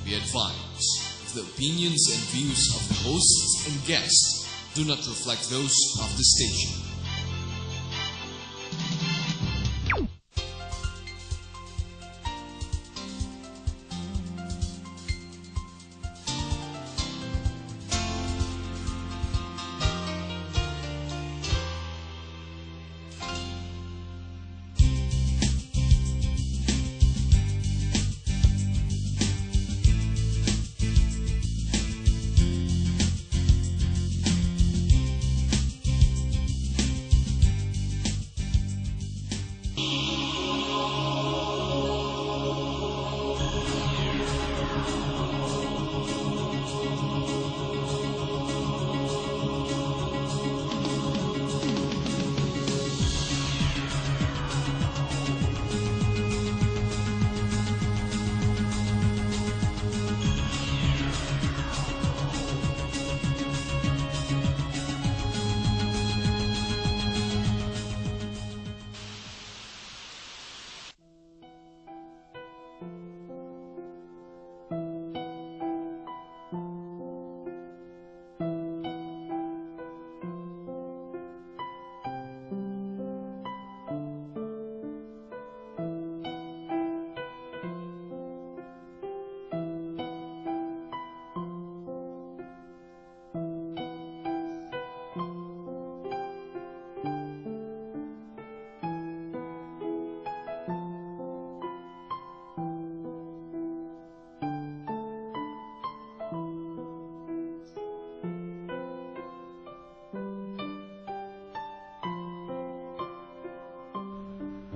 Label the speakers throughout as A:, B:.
A: Be advised, the opinions and views of the hosts and guests do not reflect those of the station.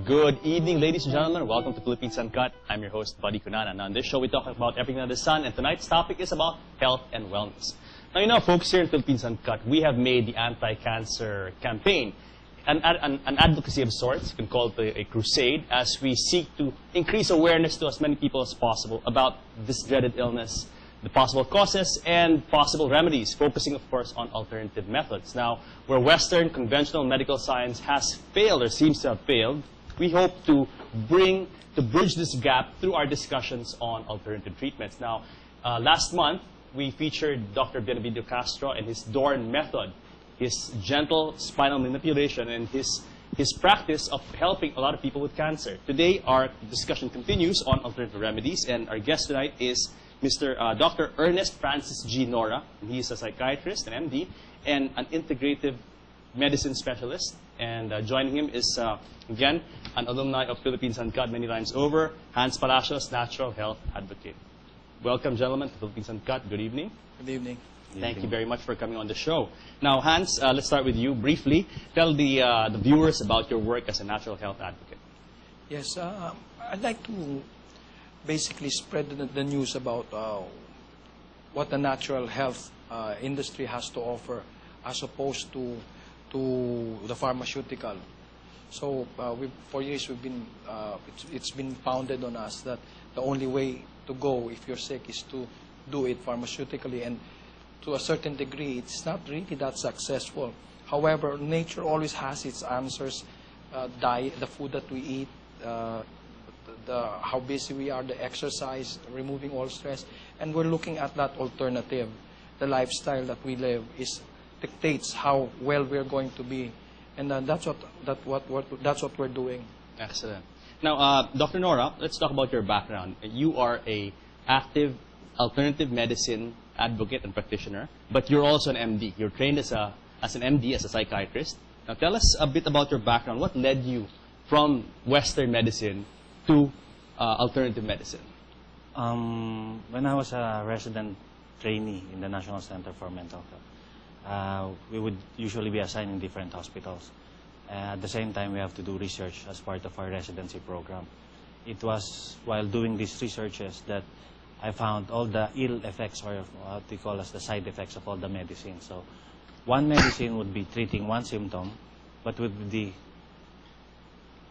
B: Good evening, ladies and gentlemen. Welcome to Philippines Uncut. I'm your host, Buddy Cunanan. Now, on this show, we talk about everything under the sun, and tonight's topic is about health and wellness. Now, you know, folks, here in Philippines Uncut, we have made the anti-cancer campaign an advocacy of sorts. You can call it a crusade, as we seek to increase awareness to as many people as possible about this dreaded illness, the possible causes, and possible remedies, focusing, of course, on alternative methods. Now, where Western conventional medical science has failed, or seems to have failed, we hope to bridge this gap through our discussions on alternative treatments. Now, last month, we featured Dr. Benevito Castro and his Dorn method, his gentle spinal manipulation, and his practice of helping a lot of people with cancer. Today, our discussion continues on alternative remedies, and our guest tonight is Mr. Dr. Ernest Francis G. Nora. He is a psychiatrist, an MD, and an integrative medicine specialist. And joining him is, again, an alumni of Philippines Uncut many times over, Hans Palacios, natural health advocate. Welcome, gentlemen, to Philippines Uncut. Good evening.
C: Good evening.
B: Thank you very much for coming on the show. Now, Hans, let's start with you briefly. Tell the viewers about your work as a natural health advocate.
C: Yes, I'd like to basically spread the news about what the natural health industry has to offer, as opposed to the pharmaceutical. So for years we've been it's been founded on us that the only way to go if you're sick is to do it pharmaceutically, and to a certain degree it's not really that successful. However, nature always has its answers. Diet, the food that we eat, how busy we are, the exercise, removing all stress, and we're looking at that alternative. The lifestyle that we live dictates how well we're going to be, and that's what we're doing.
B: Excellent. Now, Dr. Nora, let's talk about your background. You are a active alternative medicine advocate and practitioner, but you're also an MD. You're trained as an MD, as a psychiatrist. Now, tell us a bit about your background. What led you from Western medicine to alternative medicine?
D: When I was a resident trainee in the National Center for Mental Health, we would usually be assigned in different hospitals. At the same time, we have to do research as part of our residency program. It was while doing these researches that I found all the ill effects, or what we call as the side effects of all the medicines. So one medicine would be treating one symptom, but would be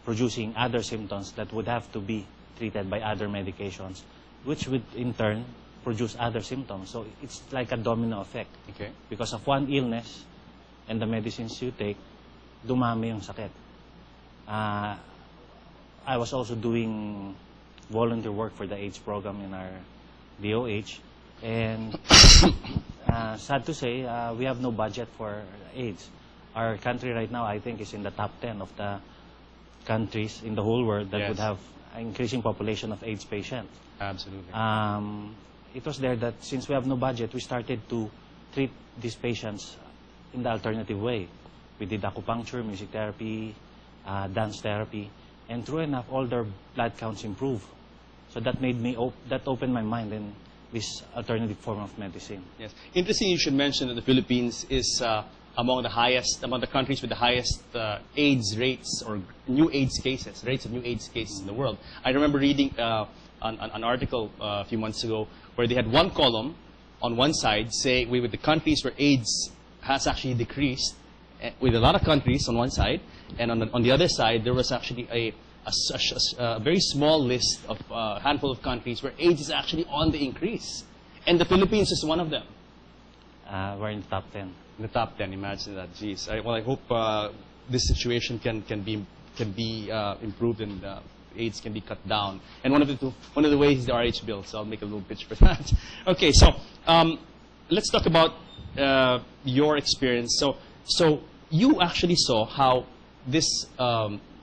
D: producing other symptoms that would have to be treated by other medications, which would in turn produce other symptoms. So it's like a domino effect.
B: Okay.
D: Because of one illness and the medicines you take, dumami yung sakit. I was also doing volunteer work for the AIDS program in our DOH. And sad to say, we have no budget for AIDS. Our country right now, I think, is in the top 10 of the countries in the whole world that
B: Yes.
D: would have an increasing population of AIDS patients.
B: Absolutely.
D: It was there that since we have no budget, we started to treat these patients in the alternative way. We did acupuncture, music therapy, dance therapy, and true enough, all their blood counts improved. So that made me, that opened my mind in this alternative form of medicine.
B: Yes. Interesting you should mention that the Philippines is among the countries with the highest AIDS rates or new AIDS cases, rates of new AIDS cases in the world. I remember reading an article a few months ago where they had one column on one side saying with the countries where AIDS has actually decreased, with a lot of countries on one side, and on the other side there was actually a very small list of a handful of countries where AIDS is actually on the increase. And the Philippines is one of them.
D: We're in the top 10.
B: In the top 10, imagine that. Jeez. I hope this situation can be improved and AIDS can be cut down. And one of the ways is the RH bill, so I'll make a little pitch for that. Okay, so let's talk about your experience. So you actually saw how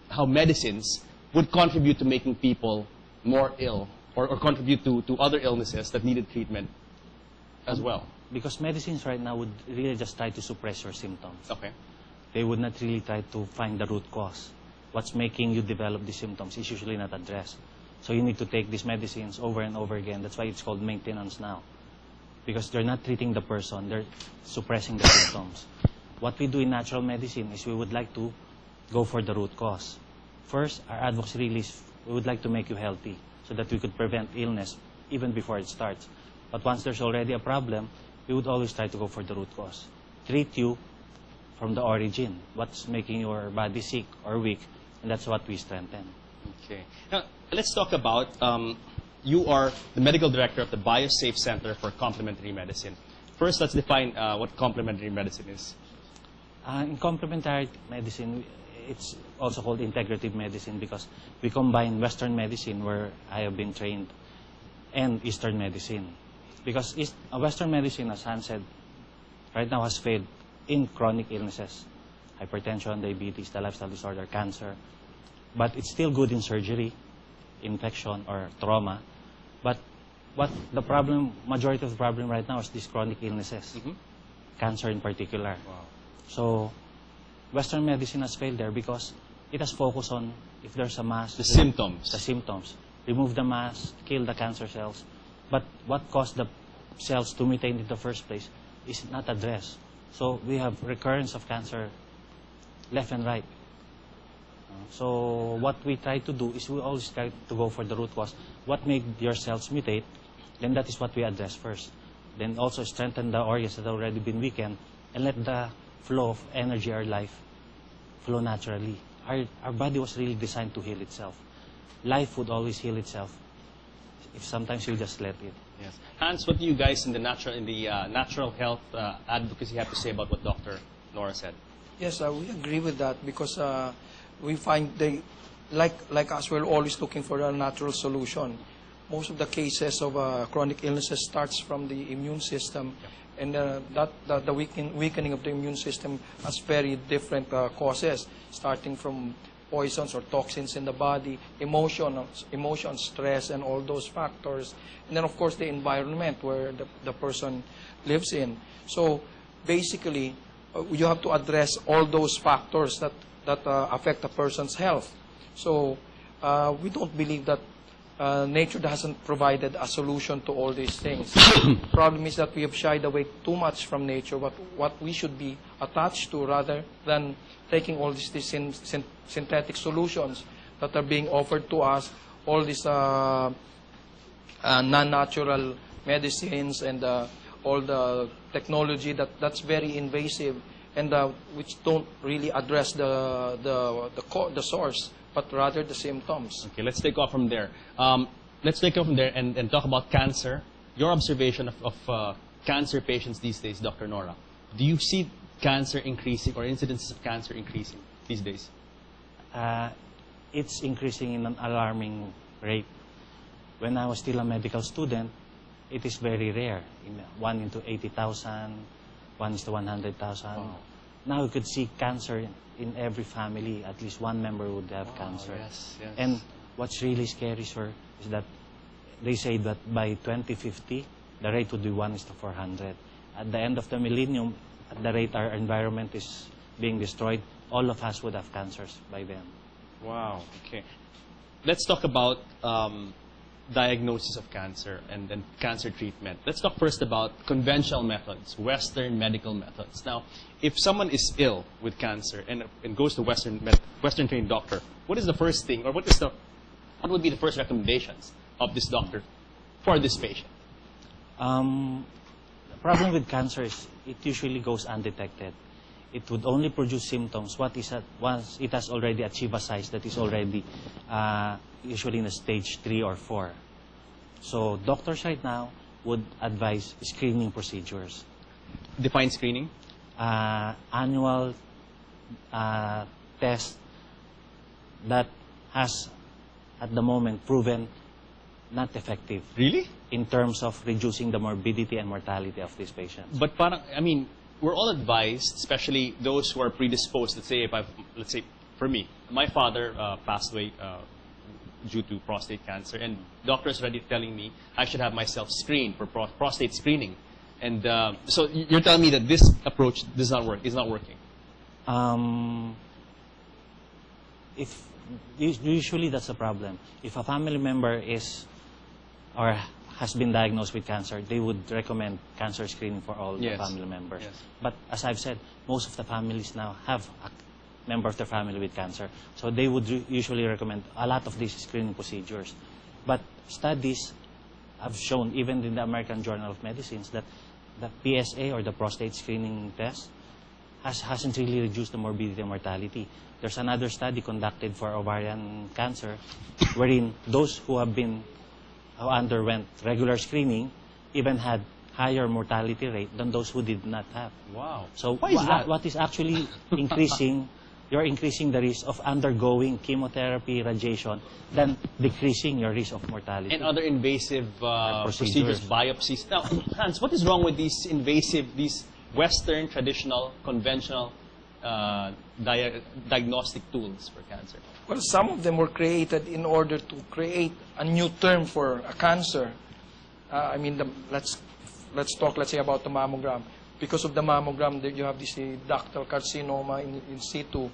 B: how medicines would contribute to making people more ill or contribute to other illnesses that needed treatment as well.
D: Because medicines right now would really just try to suppress your symptoms.
B: Okay.
D: They would not really try to find the root cause. What's making you develop these symptoms is usually not addressed. So you need to take these medicines over and over again. That's why it's called maintenance now. Because they're not treating the person, they're suppressing the symptoms. What we do in natural medicine is we would like to go for the root cause. First, our advocacy really is we would like to make you healthy so that we could prevent illness even before it starts. But once there's already a problem, we would always try to go for the root cause. Treat you from the origin, what's making your body sick or weak, and that's what we strengthen.
B: Okay. Now, let's talk about, you are the medical director of the BioSafe Center for Complementary Medicine. First, let's define what complementary medicine is.
D: In complementary medicine, it's also called integrative medicine because we combine Western medicine, where I have been trained, and Eastern medicine. Because Western medicine, as Han said, right now has failed in chronic illnesses, hypertension, diabetes, the lifestyle disorder, cancer. But it's still good in surgery, infection, or trauma. But what the problem, majority of the problem right now is these chronic illnesses, cancer in particular.
B: Wow.
D: So Western medicine has failed there because it has focused on if there's a mass.
B: The symptoms.
D: The symptoms. Remove the mass, kill the cancer cells. But what caused the cells to mutate in the first place is not addressed. So we have recurrence of cancer left and right. So what we try to do is we always try to go for the root cause. What made your cells mutate, then that is what we address first. Then also strengthen the organs that have already been weakened and let the flow of energy or life flow naturally. Our body was really designed to heal itself. Life would always heal itself if sometimes you just let it.
B: Yes. Hans, what do you guys in the natural health advocacy have to say about what Dr. Nora said?
C: Yes, we agree with that because we find like us, we're always looking for a natural solution. Most of the cases of chronic illnesses starts from the immune system, and the weakening of the immune system has very different causes, starting from poisons or toxins in the body, emotion, stress, and all those factors. And then, of course, the environment where the person lives in. So, basically, you have to address all those factors that affect a person's health. So, we don't believe that nature hasn't provided a solution to all these things. The problem is that we have shied away too much from nature, what we should be attached to, rather than taking all these synthetic solutions that are being offered to us, all these non-natural medicines and all the technology that's very invasive and which don't really address the source, but rather the symptoms.
B: Okay, let's take off from there. Let's take off from there and talk about cancer. Your observation of cancer patients these days, Dr. Nora. Do you see cancer increasing or incidences of cancer increasing these days?
D: It's increasing in an alarming rate. When I was still a medical student, it is very rare. 1 into 80,000, 1 is to 100,000.
B: Wow.
D: Now you could see cancer in every family. At least one member would have cancer.
B: Yes, yes.
D: And what's really scary, sir, is that they say that by 2050, the rate would be 1 is to 400. At the end of the millennium, at the rate our environment is being destroyed, all of us would have cancers by then.
B: Wow. Okay. Let's talk about diagnosis of cancer and cancer treatment. Let's talk first about conventional methods, Western medical methods. Now, if someone is ill with cancer and goes to Western trained doctor, what is the first thing, or what would be the first recommendations of this doctor for this patient?
D: The problem with cancer is it usually goes undetected. It would only produce symptoms once it has already achieved a size that is already usually in a stage 3 or 4. So doctors right now would advise screening procedures.
B: Define screening?
D: Annual test that has at the moment proven not effective.
B: Really?
D: In terms of reducing the morbidity and mortality of these patients.
B: But parang, I mean, we're all advised, especially those who are predisposed. Let's say for me, my father passed away due to prostate cancer, and doctors already telling me I should have myself screened for prostate screening. And so you're telling me that this approach does not work, is not working?
D: Usually that's a problem. If a family member is or has been diagnosed with cancer, they would recommend cancer screening for all the family members.
B: Yes.
D: But as I've said, most of the families now have a member of their family with cancer. So they would usually recommend a lot of these screening procedures. But studies have shown, even in the American Journal of Medicine, that the PSA or the prostate screening test hasn't really reduced the morbidity and mortality. There's another study conducted for ovarian cancer wherein those who underwent regular screening even had higher mortality rate than those who did not have.
B: Wow.
D: So
B: why is that?
D: What is actually increasing, you're increasing the risk of undergoing chemotherapy, radiation, than decreasing your risk of mortality.
B: And other invasive procedures, biopsies. Now, Hans, what is wrong with these invasive, these Western, traditional, conventional diagnostic tools for cancer?
C: Well, some of them were created in order to create a new term for a cancer. I mean, let's talk, let's say, about the mammogram. Because of the mammogram, you have this ductal carcinoma in situ,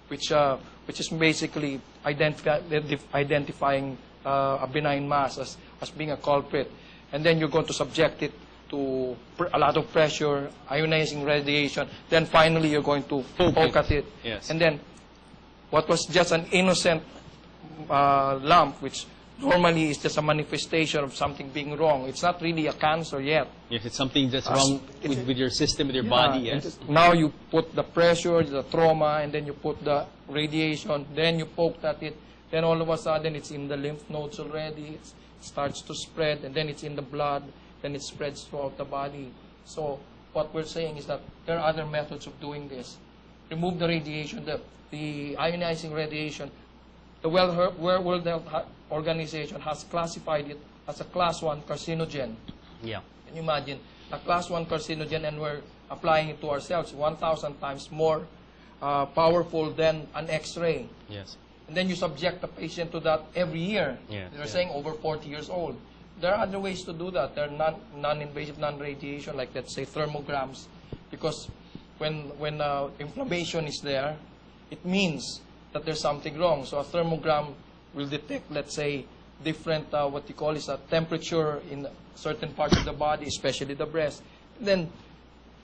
C: which is basically identifying a benign mass as being a culprit. And then you're going to subject it to a lot of pressure, ionizing radiation. Then finally, you're going to poke at it.
B: Yes.
C: And then what was just an innocent lump, which normally is just a manifestation of something being wrong. It's not really a cancer yet.
B: Yes, it's something that's wrong with your system, with your body. Yes.
C: Now you put the pressure, the trauma, and then you put the radiation, then you poked at it, then all of a sudden it's in the lymph nodes already, it starts to spread, and then it's in the blood, then it spreads throughout the body. So what we're saying is that there are other methods of doing this. Remove the radiation, the ionizing radiation. The World Health Organization has classified it as a class 1 carcinogen.
B: Yeah.
C: Can you imagine? A class 1 carcinogen, and we're applying it to ourselves 1,000 times more powerful than an X-ray.
B: Yes.
C: And then you subject the patient to that every year.
B: Yes,
C: They're saying over 40 years old. There are other ways to do that. There are non-invasive, non-radiation, like let's say thermograms. Because when inflammation is there, it means that there's something wrong. So a thermogram will detect, let's say, different, what you call is a temperature in certain parts of the body, especially the breast. Then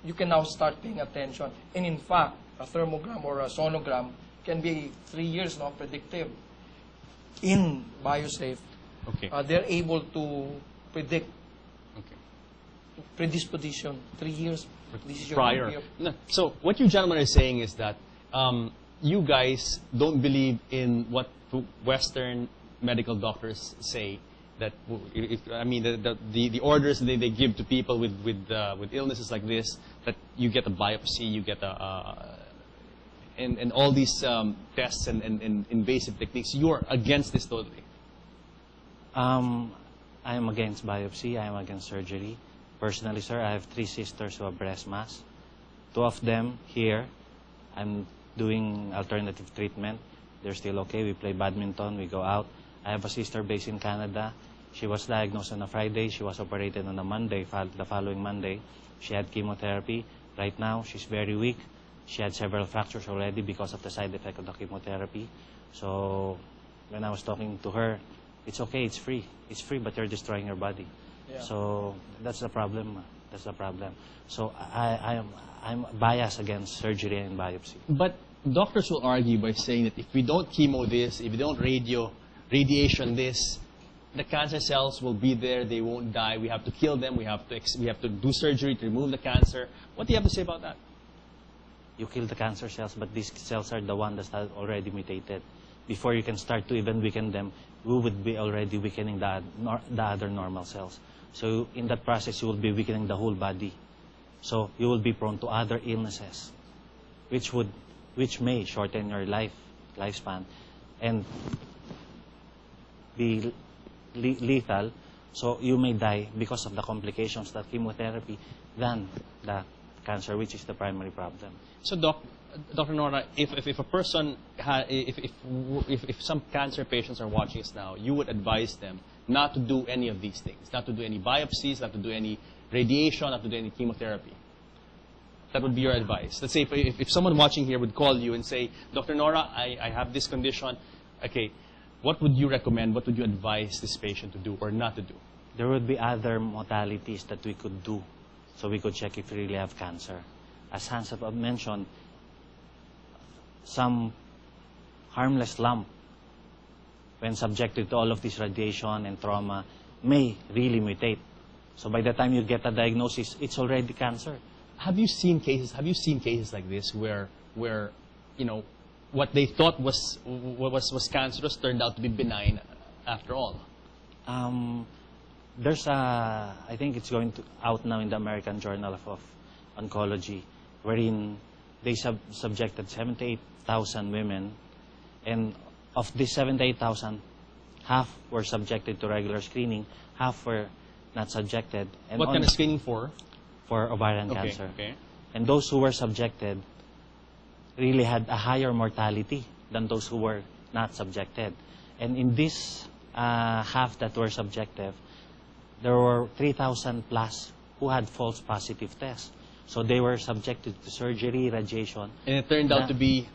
C: you can now start paying attention. And in fact, a thermogram or a sonogram can be 3 years now predictive. In BioSafe, they're able to predict predisposition 3 years
B: prior. No. So what you gentlemen are saying is that you guys don't believe in what Western medical doctors say, that the orders that they give to people with illnesses like this, that you get a biopsy, you get and all these tests and invasive techniques. You're against this totally.
D: I am against biopsy. I am against surgery. Personally, sir, I have 3 sisters who have breast mass. 2 of them here, I'm doing alternative treatment. They're still okay. We play badminton. We go out. I have a sister based in Canada. She was diagnosed on a Friday. She was operated on a Monday, the following Monday. She had chemotherapy. Right now, she's very weak. She had several fractures already because of the side effect of the chemotherapy. So when I was talking to her, it's okay, it's free. It's free, but you're destroying your body.
C: Yeah.
D: So that's the problem. That's the problem. So I'm biased against surgery and biopsy.
B: But doctors will argue by saying that if we don't chemo this, if we don't radiation this, the cancer cells will be there, they won't die, we have to kill them, we have to do surgery to remove the cancer. What do you have to say about that?
D: You kill the cancer cells, but these cells are the ones that are already mutated. Before you can start to even weaken them, we would be already weakening the other normal cells. So in that process, you will be weakening the whole body. So you will be prone to other illnesses, which may shorten your lifespan and be lethal. So you may die because of the complications that chemotherapy than the cancer, which is the primary problem.
B: So, Dr. Nora, if a person, if some cancer patients are watching us now, you would advise them not to do any of these things, not to do any biopsies, not to do any radiation, not to do any chemotherapy. That would be your advice. Let's say if someone watching here would call you and say, Dr. Nora, I have this condition. Okay, what would you recommend? What would you advise this patient to do or not to do?
D: There would be other modalities that we could do so we could check if we really have cancer. As Hans have mentioned, some harmless lump, when subjected to all of this radiation and trauma, may really mutate. So by the time you get a diagnosis, it's already cancer.
B: Have you seen cases like this where you know what they thought was cancerous turned out to be benign after all?
D: There's a, I think it's going out now in the American Journal of Oncology, wherein they subjected 78,000 women, and of these 78,000, half were subjected to regular screening, half were not subjected. And
B: what kind of screening for?
D: For ovarian cancer.
B: Okay.
D: And those who were subjected really had a higher mortality than those who were not subjected. And in this half that were subjective, there were 3,000 plus who had false positive tests. So they were subjected to surgery, radiation.
B: And it turned out to be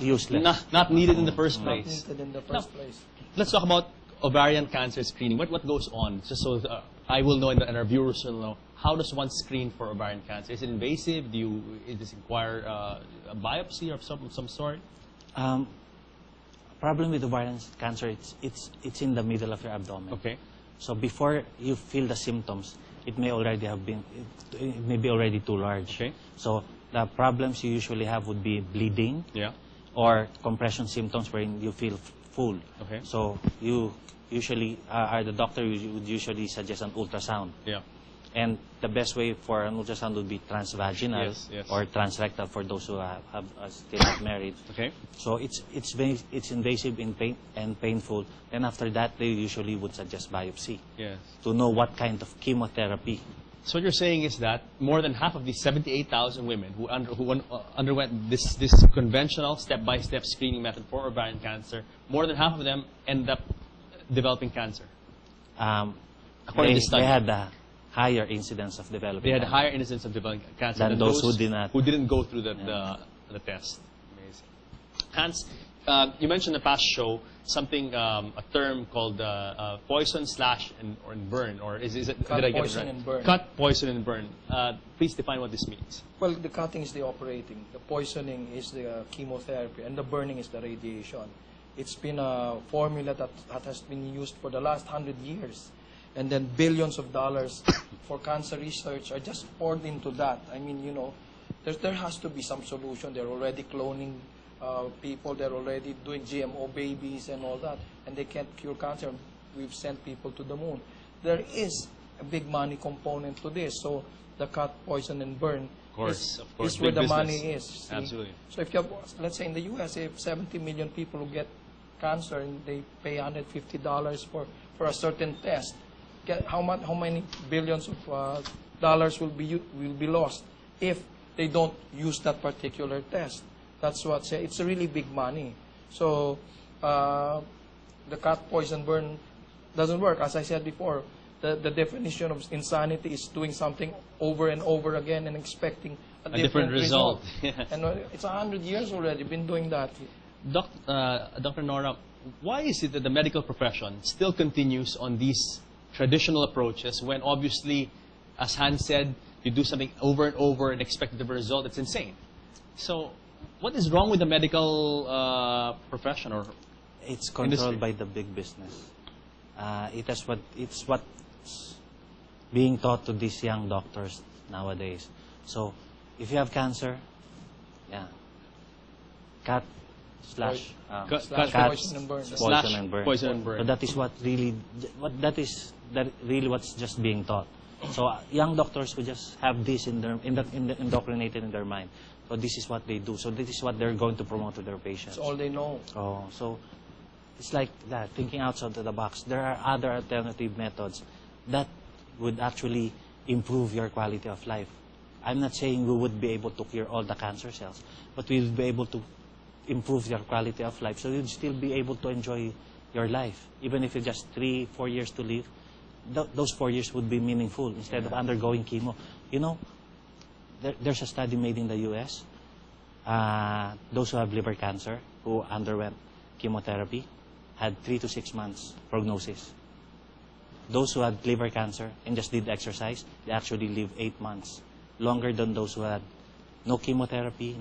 D: useless.
B: Not needed in the first place.
C: Not needed in the first place.
B: Let's talk about ovarian cancer screening. What goes on? Just so I will know and our viewers will know. How does one screen for ovarian cancer? Is it invasive? Does it require a biopsy of some sort?
D: Problem with ovarian cancer, it's in the middle of your abdomen.
B: Okay.
D: So before you feel the symptoms, it may already have been, it may be already too large.
B: Okay.
D: So the problems you usually have would be bleeding,
B: Yeah.
D: or compression symptoms wherein you feel full.
B: Okay.
D: So you usually, the doctor would usually suggest an ultrasound.
B: Yeah.
D: And the best way for an ultrasound would be transvaginal
B: Yes.
D: or transrectal for those who are still not married.
B: Okay.
D: So it's invasive and painful. And after that, they usually would suggest biopsy
B: Yes.
D: to know what kind of chemotherapy.
B: So what you're saying is that more than half of the 78,000 women who underwent this conventional step-by-step screening method for ovarian cancer, more than half of them end up developing cancer. According to study.
D: They had a higher incidence of developing
B: They had a
D: cancer.
B: higher incidence of developing cancer
D: Than those who did not.
B: Who didn't go through the test. Amazing. Hans, you mentioned in the past show something, a term called poison and burn, or is it?
C: Cut,
B: did I get
C: poison,
B: it right?
C: and burn.
B: Cut, poison, and burn. Please define what this means.
C: Well, the cutting is the operating, the poisoning is the chemotherapy, and the burning is the radiation. It's been a formula that has been used for the last 100 years. And then billions of dollars for cancer research are just poured into that. I mean, you know, there has to be some solution. They're already cloning people. They're already doing GMO babies and all that. And they can't cure cancer. We've sent people to the moon. There is a big money component to this. So the cut, poison, and burn
B: Of course,
C: is where
B: big
C: the
B: business.
C: money is. See?
B: Absolutely.
C: So if you have, let's say in the U.S., you have 70 million people who get cancer and they pay $150 for a certain test, how many billions of dollars will be lost if they don't use that particular test. That's what it's really big money. So the cat poison burn doesn't work. As I said before, the definition of insanity is doing something over and over again and expecting a different result. And it's 100 years already been doing that.
B: Dr. Nora, why is it that the medical profession still continues on these traditional approaches when obviously, as Hans said, you do something over and over and expect a different result? It's insane. So what is wrong with the medical profession or
D: It's controlled
B: industry?
D: by the big business. It's what's being taught to these young doctors nowadays. So if you have cancer, cat slash
C: Poison and burn.
D: poison and burn.
B: Poison and burn.
D: So that is really what's just being taught. So young doctors who just have this indoctrinated in their mind. So this is what they do. So this is what they're going to promote to their patients.
C: That's all they know.
D: Oh, so it's like that, thinking outside of the box. There are other alternative methods that would actually improve your quality of life. I'm not saying we would be able to cure all the cancer cells, but we would be able to improve your quality of life. So you'd still be able to enjoy your life. Even if it's just 3-4 years to live, those 4 years would be meaningful instead of undergoing chemo. You know, there's a study made in the U.S. Those who have liver cancer, who underwent chemotherapy, had 3 to 6 months prognosis. Those who had liver cancer and just did exercise, they actually live 8 months. Longer than those who had no chemotherapy,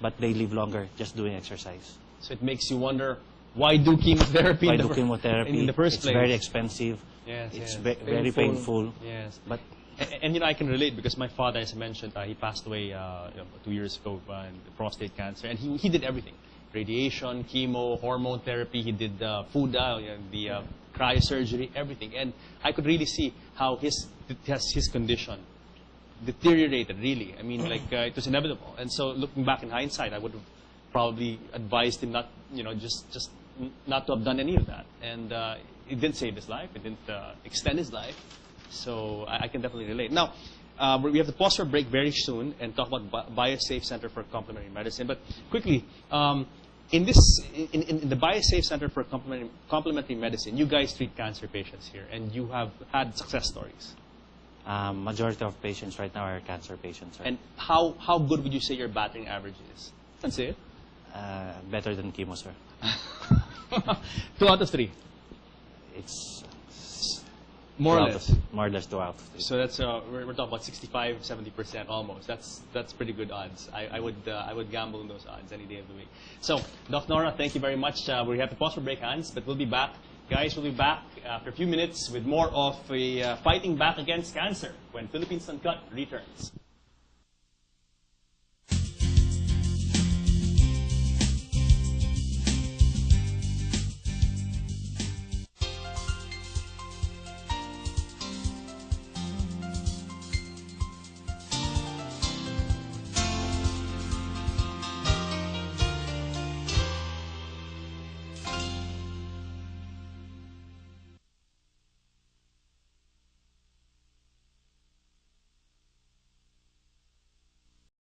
D: but they live longer just doing exercise.
B: So it makes you wonder, why do chemotherapy
D: Why do chemotherapy?
B: in the first
D: It's
B: place?
D: very expensive.
B: Yes,
D: It's
B: yes.
D: very painful.
B: Yes.
D: But
B: And you know, I can relate because my father, as I mentioned, he passed away 2 years ago in prostate cancer, and he did everything: radiation, chemo, hormone therapy. He did food, the cryosurgery, everything. And I could really see how his condition deteriorated. Really, I mean, like it was inevitable. And so, looking back in hindsight, I would have probably advised him not, just not to have done any of that. And it didn't save his life. It didn't extend his life. So I can definitely relate. Now, we have to pause for a break very soon and talk about BioSafe Center for Complementary Medicine. But quickly, in the BioSafe Center for Complementary Medicine, you guys treat cancer patients here, and you have had success stories.
D: majority of patients right now are cancer patients. Right?
B: And how good would you say your batting average is? That's it.
D: Better than chemo, sir.
B: 2 out of 3.
D: It's
B: More or less.
D: More or less 2 out of 3.
B: So that's we're talking about 65-70% almost. That's pretty good odds. I would gamble on those odds any day of the week. So, Dr. Nora, thank you very much. We have to pause for break, Hans, but we'll be back. Guys, we'll be back after a few minutes with more of fighting back against cancer when Philippines Uncut returns.